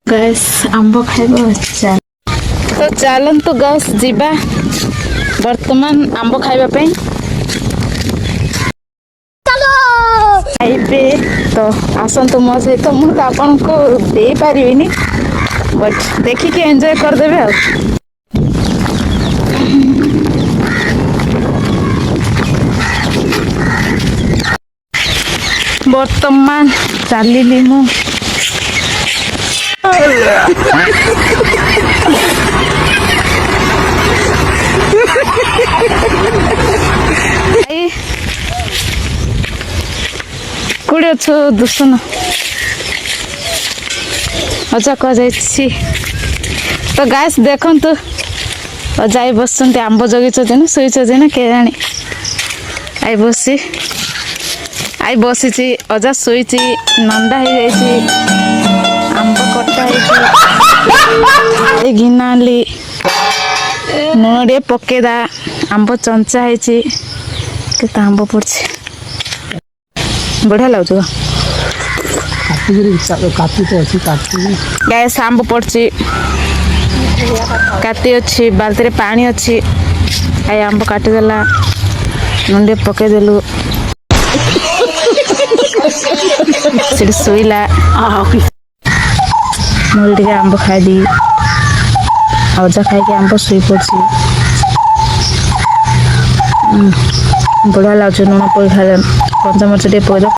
gas आंब खाइब चल तो चलतु गैस जीवा वर्तमान आंब खाइबा पे खाइबे तो आसतु मो सहित मुझे आपन को दे पारिनी बट देखिए एंजॉय करदेवे आ वर्तमान चलिली मु कोड़े अच्छो दुसन अजा कह जाइए तो गैस देखु अजा बस आंब जगीन शुच ना के जानी आई बसी अजा शुई नंदा हो जाए आंब कटा घिनाली लुण टे पकेदा आंब चंचा है आंब पड़े बढ़िया लगुच गैस आंब पड़ी काटी अच्छी बाल्टी पानी अच्छी आई आंब काटिदेला लुंडे पकईदेलु शुला मुझे आंब खाई अजा खाई आंब शुई पड़ी बढ़िया लगुच लुण पी खाए कंचामरच टे